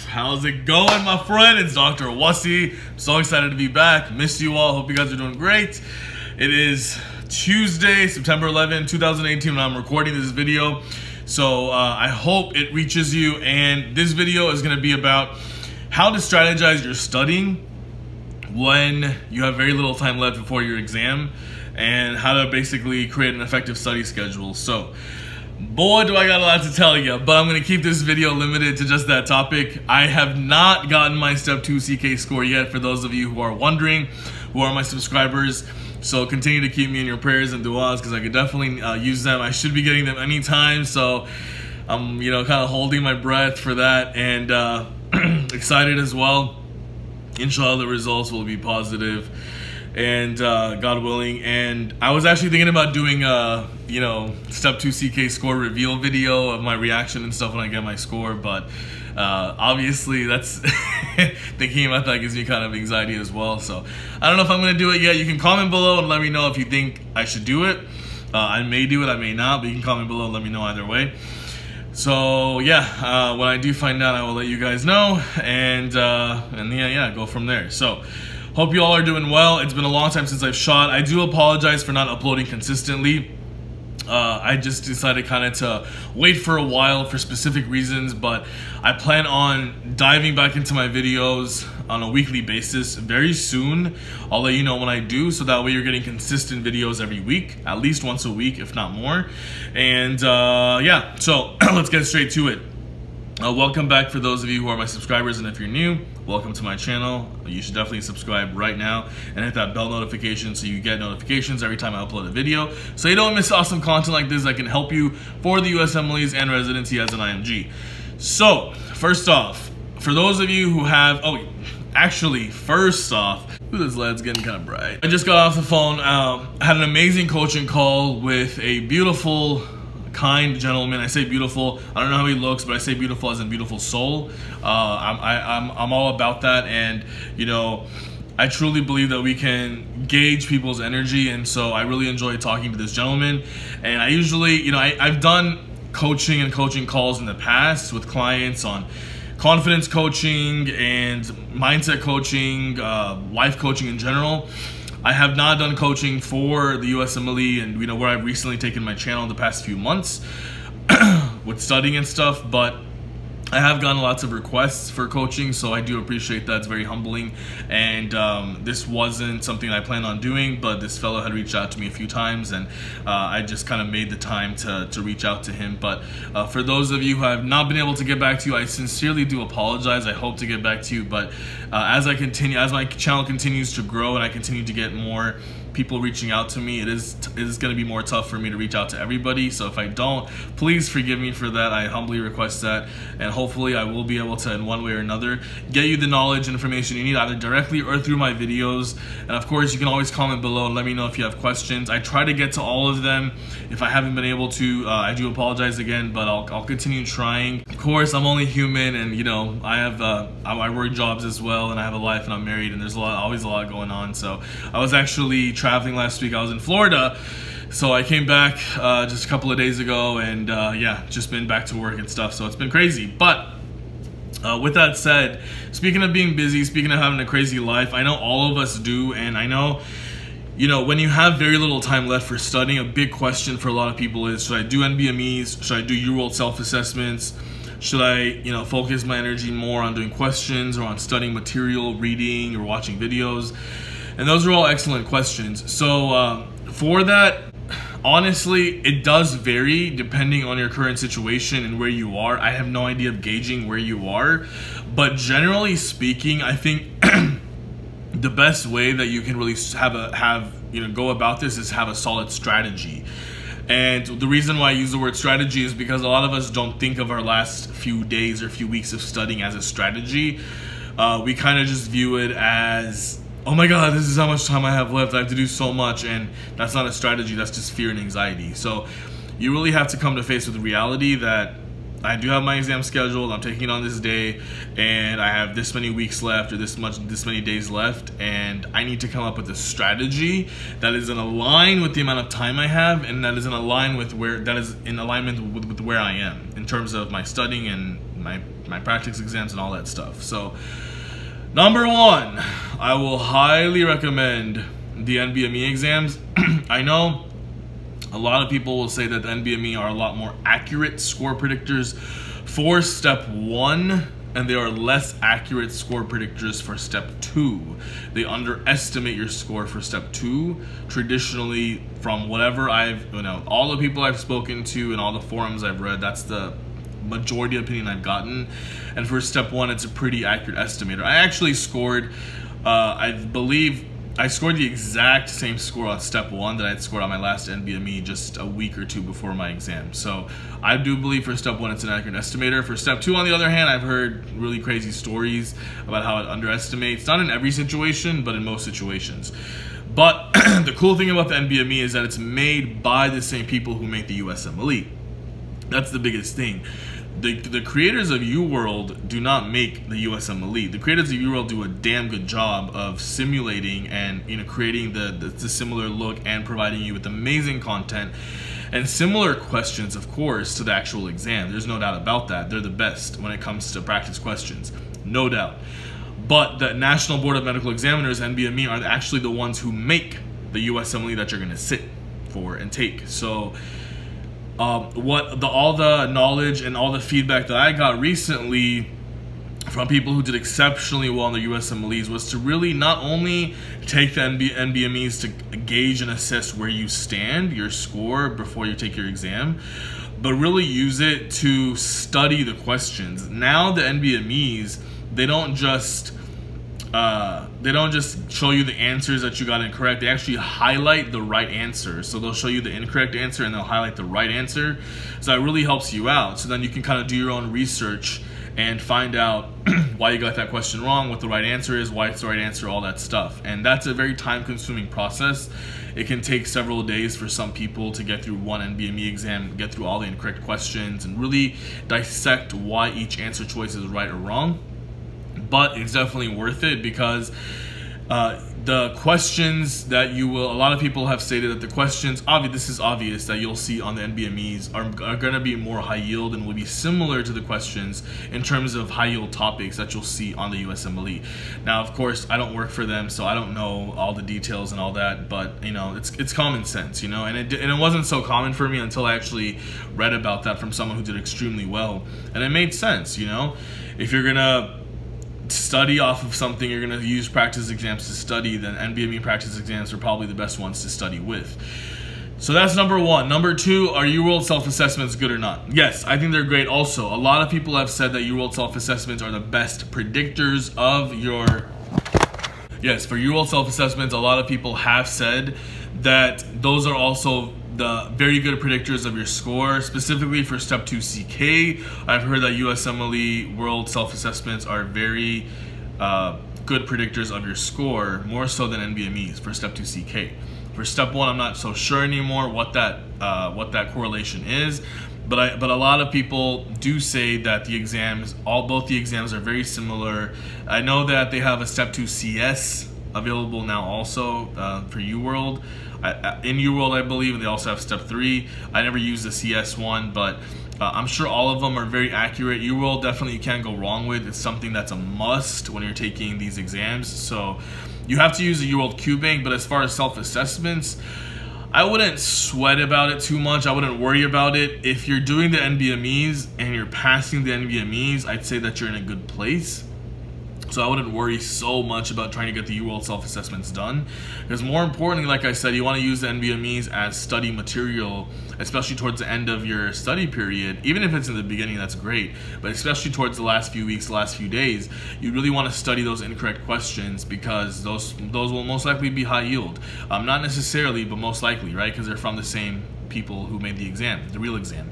How's it going, my friend? It's Dr. Wasi. So excited to be back. Missed you all. Hope you guys are doing great. It is Tuesday, September 11, 2018 when I'm recording this video. So I hope it reaches you. And this video is going to be about how to strategize your studying when you have very little time left before your exam, and how to basically create an effective study schedule. So boy, do I got a lot to tell you, but I'm going to keep this video limited to just that topic. I have not gotten my Step 2 CK score yet, for those of you who are wondering, who are my subscribers. So continue to keep me in your prayers and du'as, because I could definitely use them. I should be getting them anytime, so I'm kind of holding my breath for that, and excited as well. Inshallah, the results will be positive, and God willing. And I was actually thinking about doing a Step 2 CK score reveal video of my reaction and stuff when I get my score, but obviously that's thinking about that gives me kind of anxiety as well. So I don't know if I'm gonna do it yet. You can comment below and let me know if you think I should do it. I may do it, I may not, but you can comment below and let me know either way. So yeah, when I do find out, I will let you guys know, and yeah, go from there. So hope you all are doing well. It's been a long time since I've shot. I do apologize for not uploading consistently. I just decided kind of to wait for a while for specific reasons, but I plan on diving back into my videos on a weekly basis very soon. I'll let you know when I do, so that way you're getting consistent videos every week, at least once a week, if not more. And yeah, so let's get straight to it. Welcome back for those of you who are my subscribers, and if you're new, welcome to my channel. You should definitely subscribe right now and hit that bell notification so you get notifications every time I upload a video, so you don't miss awesome content like this that can help you for the USMLEs and residency as an IMG. So first off, for those of you who have, first off, this led's getting kind of bright. I just got off the phone, had an amazing coaching call with a beautiful, kind gentleman. I say beautiful, I don't know how he looks, but I say beautiful as in beautiful soul. I'm all about that, and I truly believe that we can gauge people's energy, and so I really enjoy talking to this gentleman. And I usually, I've done coaching and coaching calls in the past with clients on confidence coaching and mindset coaching, life coaching in general. I have not done coaching for the USMLE and where I've recently taken my channel in the past few months with studying and stuff, but I have gotten lots of requests for coaching, so I do appreciate that. It's very humbling, and this wasn't something I planned on doing, but this fellow had reached out to me a few times, and I just kind of made the time to reach out to him. But for those of you who have not been able to get back to you, I sincerely do apologize. I hope to get back to you, but as my channel continues to grow and I continue to get more people reaching out to me, it is going to be more tough for me to reach out to everybody. So if I don't, please forgive me for that. I humbly request that, and hopefully I will be able to, in one way or another, get you the knowledge and information you need, either directly or through my videos. And of course, you can always comment below and let me know if you have questions. I try to get to all of them. If I haven't been able to, I do apologize again, but I'll continue trying. Of course, I'm only human, and I have I work jobs as well, and I have a life, and I'm married, and there's always a lot going on. So I was actually traveling last week. I was in Florida, so I came back just a couple of days ago, and yeah, just been back to work and stuff, so it's been crazy. But with that said, speaking of being busy, speaking of having a crazy life, I know all of us do, and I know when you have very little time left for studying, a big question for a lot of people is, should I do NBMEs? Should I do UWorld self-assessments? Should I focus my energy more on doing questions, or on studying material, reading, or watching videos? And those are all excellent questions. So for that, honestly, it does vary depending on your current situation and where you are. I have no idea of gauging where you are, but generally speaking, I think the best way that you can really go about this is have a solid strategy. And the reason why I use the word strategy is because a lot of us don't think of our last few days or few weeks of studying as a strategy. We kind of just view it as, oh my God, this is how much time I have left, I have to do so much, and that's not a strategy, that's just fear and anxiety. So you really have to come to face with the reality that I do have my exam scheduled, I'm taking it on this day, and I have this many weeks left, or this many days left, and I need to come up with a strategy that is in line with the amount of time I have, and that is in alignment with where I am in terms of my studying and my practice exams and all that stuff. So number one, I will highly recommend the NBME exams. I know a lot of people will say that the NBME are a lot more accurate score predictors for step 1, and they are less accurate score predictors for step 2. They underestimate your score for step 2. Traditionally, from whatever all the people I've spoken to and all the forums I've read, that's the majority opinion I've gotten. And for step 1, it's a pretty accurate estimator. I actually scored, I believe, I scored the exact same score on step 1 that I'd scored on my last NBME just a week or two before my exam. So I do believe for step 1 it's an accurate estimator. For step 2, on the other hand, I've heard really crazy stories about how it underestimates, not in every situation, but in most situations. But the cool thing about the NBME is that it's made by the same people who make the USMLE. That's the biggest thing. The creators of UWorld do not make the USMLE. The creators of UWorld do a damn good job of simulating and creating the similar look and providing you with amazing content and similar questions, of course, to the actual exam. There's no doubt about that. They're the best when it comes to practice questions, no doubt. But the National Board of Medical Examiners, NBME, are actually the ones who make the USMLE that you're going to sit for and take. So all the knowledge and all the feedback that I got recently from people who did exceptionally well in the USMLEs was to really not only take the NBMEs to gauge and assess where you stand, your score, before you take your exam, but really use it to study the questions. Now the NBMEs, they don't just show you the answers that you got incorrect. They actually highlight the right answer. So they'll show you the incorrect answer and they'll highlight the right answer. So that really helps you out. So then you can kind of do your own research and find out why you got that question wrong, what the right answer is, why it's the right answer, all that stuff. And that's a very time-consuming process. It can take several days for some people to get through one NBME exam, get through all the incorrect questions, and really dissect why each answer choice is right or wrong. But it's definitely worth it because the questions that a lot of people have stated that the questions, this is obvious that you'll see on the NBMEs are going to be more high yield and will be similar to the questions in terms of high yield topics that you'll see on the USMLE. Now, of course, I don't work for them, so I don't know all the details and all that, but it's common sense, and it wasn't so common for me until I actually read about that from someone who did extremely well, and it made sense. If you're gonna study off of something, you're going to use practice exams to study, then NBME practice exams are probably the best ones to study with. So that's number one. Number two, are UWorld self-assessments good or not? Yes, I think they're great also. A lot of people have said that UWorld self-assessments are the best predictors of your... Yes, for UWorld self-assessments, a lot of people have said that those are also the very good predictors of your score, specifically for Step 2 CK. I've heard that USMLE World self-assessments are very good predictors of your score, more so than NBMEs for Step 2 CK. For Step 1, I'm not so sure anymore what that correlation is, but a lot of people do say that the exams, both the exams are very similar. I know that they have a Step 2 CS available now also for UWorld. In UWorld, I believe, and they also have Step 3. I never used the CS one, but I'm sure all of them are very accurate. UWorld definitely you can't go wrong with. It's something that's a must when you're taking these exams. So you have to use the UWorld QBank, but as far as self-assessments, I wouldn't sweat about it too much. I wouldn't worry about it. If you're doing the NBMEs and you're passing the NBMEs, I'd say that you're in a good place. So I wouldn't worry so much about trying to get the UWorld self-assessments done. Because more importantly, like I said, you want to use the NBMEs as study material, especially towards the end of your study period. Even if it's in the beginning, that's great. But especially towards the last few weeks, the last few days, you really want to study those incorrect questions because those will most likely be high yield. Not necessarily, but most likely, right? Because they're from the same people who made the exam, the real exam.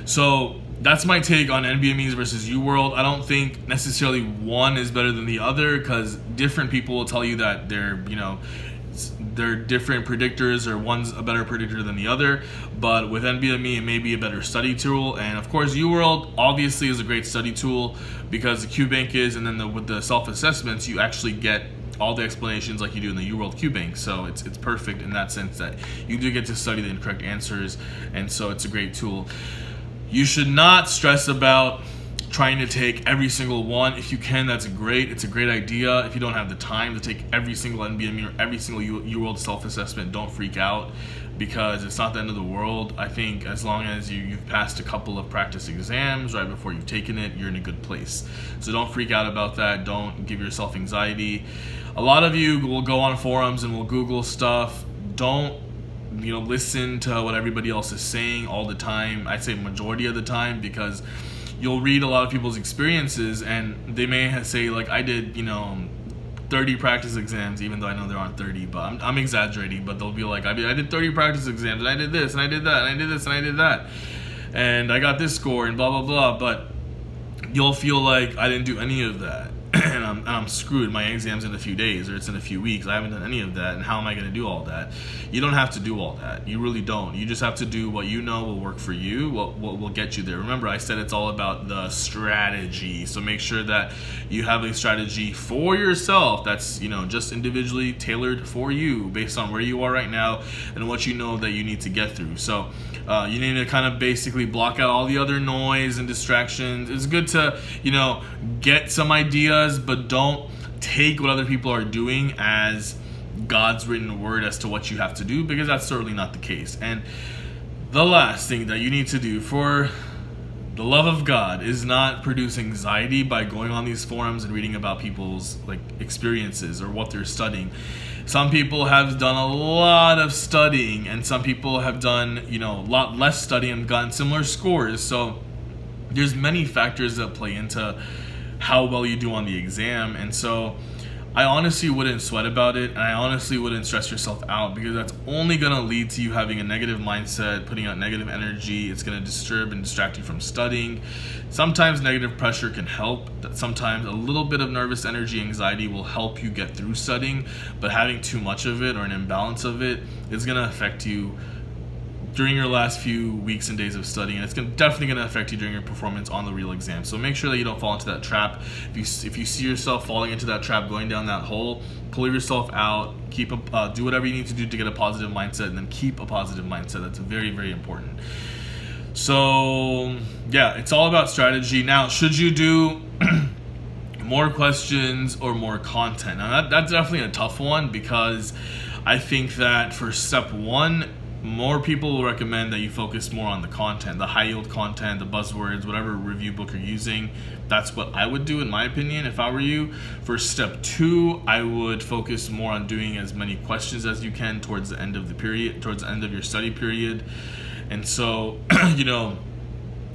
So that's my take on NBMEs versus UWorld. I don't think necessarily one is better than the other because different people will tell you that they're different predictors or one's a better predictor than the other. But with NBME, it may be a better study tool. And of course, UWorld obviously is a great study tool because the QBank is, and then with the self-assessments, you actually get all the explanations like you do in the UWorld QBank. So it's perfect in that sense that you do get to study the incorrect answers, and so it's a great tool. You should not stress about trying to take every single one. If you can, that's great. It's a great idea. If you don't have the time to take every single NBME or every single UWorld self-assessment, don't freak out, because it's not the end of the world. I think as long as you've passed a couple of practice exams right before you've taken it, you're in a good place. So don't freak out about that. Don't give yourself anxiety. A lot of you will go on forums and will Google stuff. Don't listen to what everybody else is saying all the time. I'd say majority of the time, because you'll read a lot of people's experiences and they may say like, I did 30 practice exams, even though I know there aren't 30, but I'm exaggerating, but they'll be like, I did 30 practice exams and I did this and I did that and I did this and I did that and I got this score and blah blah blah, but you'll feel like I didn't do any of that and I'm screwed. My exam's in a few days or it's in a few weeks. I haven't done any of that, and how am I going to do all that? You don't have to do all that. You really don't. You just have to do what you know will work for you, what will get you there. Remember, I said it's all about the strategy. So make sure that you have a strategy for yourself that's just individually tailored for you based on where you are right now and what you know that you need to get through. So you need to kind of basically block out all the other noise and distractions. It's good to get some ideas, but don't take what other people are doing as God's written word as to what you have to do, because that's certainly not the case. And the last thing that you need to do for the love of God is not produce anxiety by going on these forums and reading about people's experiences or what they're studying. Some people have done a lot of studying, and some people have done a lot less studying and gotten similar scores. So there's many factors that play into how well you do on the exam. And so I honestly wouldn't sweat about it, and I honestly wouldn't stress yourself out, because that's only going to lead to you having a negative mindset, putting out negative energy. It's going to disturb and distract you from studying. Sometimes negative pressure can help. Sometimes a little bit of nervous energy, anxiety will help you get through studying, but having too much of it or an imbalance of it is going to affect you during your last few weeks and days of studying, and it's definitely going to affect you during your performance on the real exam. So make sure that you don't fall into that trap. If you see yourself falling into that trap, going down that hole, pull yourself out. Do whatever you need to do to get a positive mindset, and then keep a positive mindset. That's very, very important. So yeah, it's all about strategy. Now, should you do more questions or more content? Now that's definitely a tough one, because I think that for step one, more people will recommend that you focus more on the content, the high yield content, the buzzwords, whatever review book you're using. That's what I would do, in my opinion, if I were you. For step two, I would focus more on doing as many questions as you can towards the end of the period, towards the end of your study period. And so,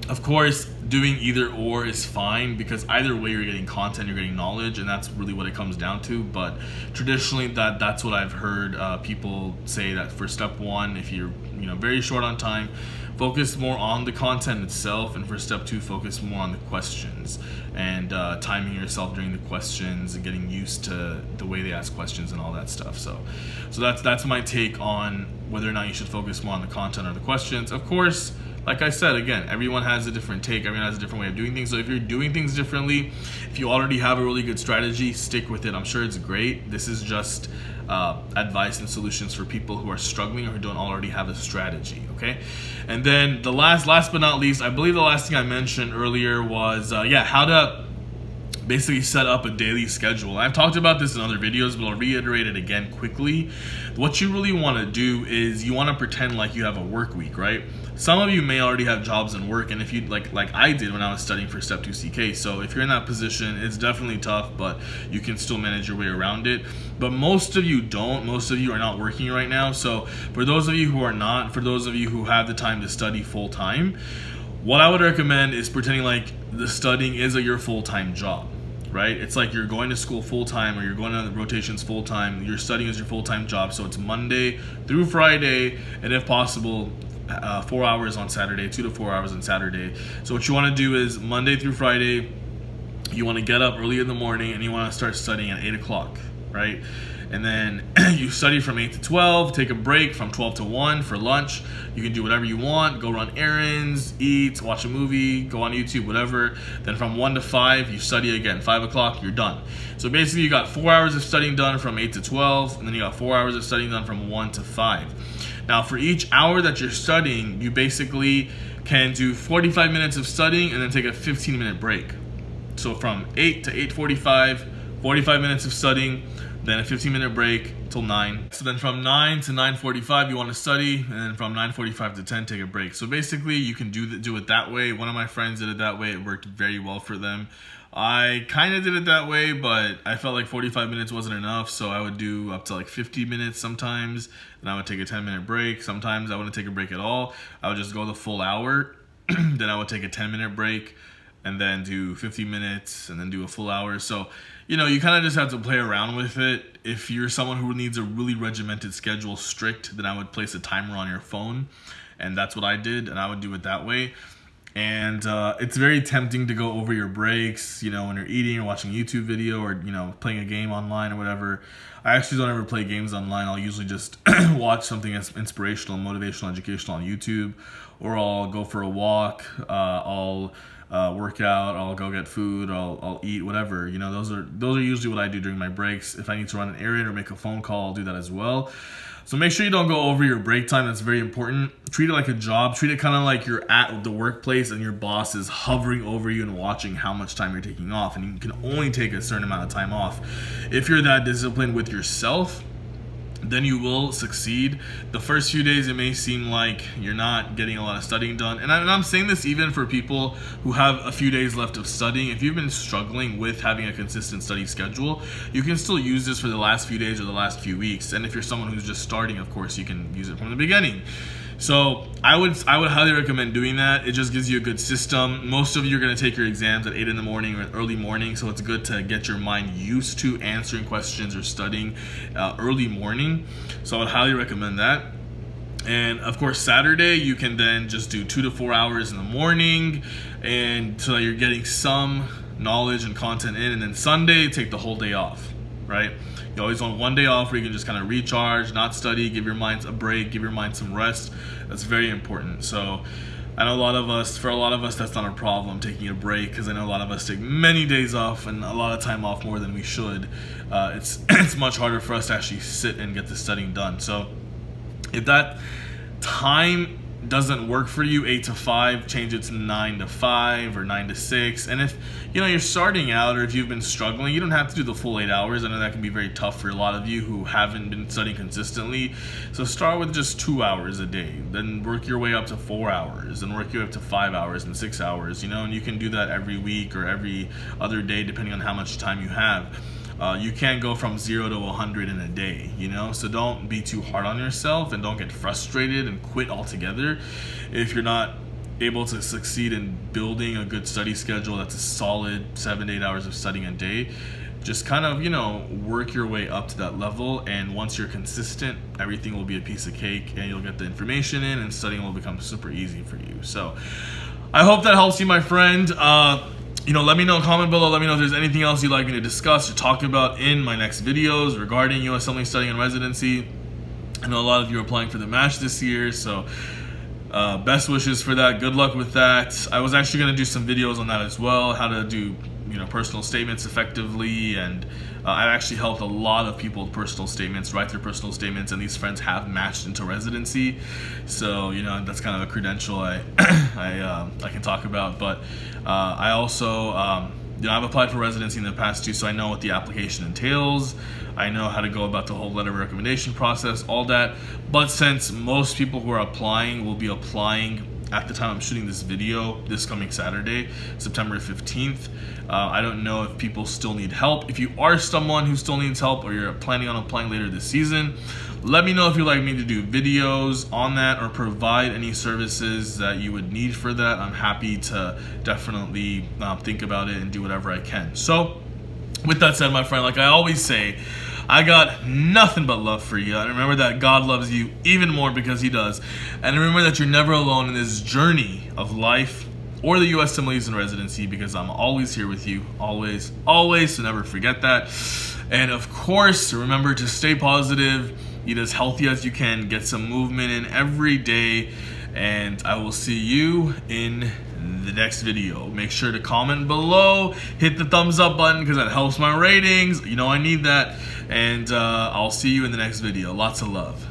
of course, doing either or is fine, because either way you're getting content, you're getting knowledge, and that's really what it comes down to. But traditionally, that's what I've heard people say, that for step one, if you're very short on time, focus more on the content itself, and for step two, focus more on the questions and timing yourself during the questions and getting used to the way they ask questions and all that stuff. So that's my take on whether or not you should focus more on the content or the questions. Of course, like I said, again, everyone has a different take, everyone has a different way of doing things. So if you're doing things differently, if you already have a really good strategy, stick with it. I'm sure it's great. This is just advice and solutions for people who are struggling or who don't already have a strategy, okay? And then the last but not least, I believe the last thing I mentioned earlier was, how to basically set up a daily schedule. I've talked about this in other videos, but I'll reiterate it again quickly. What you really want to do is you want to pretend like you have a work week, right? Some of you may already have jobs and work, and if you like I did when I was studying for Step 2 CK, so if you're in that position, it's definitely tough, but you can still manage your way around it. But most of you don't. Most of you are not working right now. So for those of you who are not, for those of you who have the time to study full time, what I would recommend is pretending like the studying is your full-time job, right? It's like you're going to school full-time, or you're going on the rotations full-time. Your studying is your full-time job. So it's Monday through Friday, and if possible, 4 hours on Saturday, 2 to 4 hours on Saturday. So what you want to do is Monday through Friday, you want to get up early in the morning and you want to start studying at 8 o'clock, right? And then you study from 8 to 12, take a break from 12 to 1 for lunch. You can do whatever you want, go run errands, eat, watch a movie, go on YouTube, whatever. Then from 1 to 5, you study again. 5 o'clock, you're done. So basically you got 4 hours of studying done from 8 to 12, and then you got 4 hours of studying done from 1 to 5. Now for each hour that you're studying, you basically can do 45 minutes of studying and then take a 15-minute break. So from 8 to 8:45, 45 minutes of studying, then a 15-minute break till 9. So then from 9 to 9:45 you want to study, and then from 9:45 to 10 take a break. So basically you can do it that way. One of my friends did it that way. It worked very well for them. I kind of did it that way, but I felt like 45 minutes wasn't enough, so I would do up to like 50 minutes sometimes, and I would take a 10-minute break. Sometimes I wouldn't take a break at all. I would just go the full hour, then I would take a 10-minute break, and then do 50 minutes, and then do a full hour. So, you know, you kind of just have to play around with it. If you're someone who needs a really regimented schedule, strict, then I would place a timer on your phone, and that's what I did, and I would do it that way. And it's very tempting to go over your breaks, you know, when you're eating or watching a YouTube video or, you know, playing a game online or whatever. I actually don't ever play games online. I'll usually just watch something that's inspirational, motivational, educational on YouTube, or I'll go for a walk, I'll work out, I'll go get food, I'll eat, whatever. You know, those are usually what I do during my breaks. If I need to run an errand or make a phone call, I'll do that as well. So make sure you don't go over your break time. That's very important. Treat it like a job. Treat it kind of like you're at the workplace and your boss is hovering over you and watching how much time you're taking off. And you can only take a certain amount of time off. If you're that disciplined with yourself, then you will succeed. The first few days it may seem like you're not getting a lot of studying done, and I'm saying this even for people who have a few days left of studying. If you've been struggling with having a consistent study schedule, you can still use this for the last few days or the last few weeks. And if you're someone who's just starting, of course you can use it from the beginning. So I would highly recommend doing that. It just gives you a good system. Most of you are going to take your exams at 8 in the morning or early morning, so it's good to get your mind used to answering questions or studying early morning. So I would highly recommend that. And of course Saturday you can then just do 2 to 4 hours in the morning, and so that you're getting some knowledge and content in. And then Sunday, take the whole day off, right? You always want one day off where you can just kind of recharge, not study, give your mind a break, give your mind some rest. That's very important. So I know for a lot of us, that's not a problem, taking a break, because I know a lot of us take many days off and a lot of time off, more than we should. It's much harder for us to actually sit and get the studying done. So if that time doesn't work for you, 8 to 5, change it to 9 to 5 or 9 to 6. And if you know you're starting out, or if you've been struggling, you don't have to do the full 8 hours. I know that can be very tough for a lot of you who haven't been studying consistently. So start with just 2 hours a day, then work your way up to 4 hours, and work your way up to 5 hours and 6 hours, you know, and you can do that every week or every other day depending on how much time you have. You can't go from 0 to 100 in a day, you know, so don't be too hard on yourself and don't get frustrated and quit altogether if you're not able to succeed in building a good study schedule that's a solid 7 to 8 hours of studying a day. Just kind of, you know, work your way up to that level, and once you're consistent, everything will be a piece of cake and you'll get the information in, and studying will become super easy for you. So I hope that helps you, my friend. You know, let me know, comment below, let me know if there's anything else you'd like me to discuss or talk about in my next videos regarding USMLE studying and residency. I know a lot of you are applying for the match this year, so best wishes for that. Good luck with that. I was actually going to do some videos on that as well, how to do, you know, personal statements effectively, and I've actually helped a lot of people with personal statements, write their personal statements, and these friends have matched into residency. So, you know, that's kind of a credential I can talk about. But I also, you know, I've applied for residency in the past too, so I know what the application entails. I know how to go about the whole letter of recommendation process, all that. But since most people who are applying will be applying at the time I'm shooting this video, this coming Saturday, September 15th, I don't know if people still need help. If you are someone who still needs help, or you're planning on applying later this season, let me know if you'd like me to do videos on that or provide any services that you would need for that. I'm happy to definitely think about it and do whatever I can. So with that said, my friend, like I always say, I got nothing but love for you. And remember that God loves you even more, because he does. And remember that you're never alone in this journey of life or the USMLEs in residency, because I'm always here with you. Always, always. So never forget that. And of course, remember to stay positive, eat as healthy as you can, get some movement in every day. And I will see you in the next video. Make sure to comment below, hit the thumbs up button, because that helps my ratings. You know I need that. And I'll see you in the next video. Lots of love.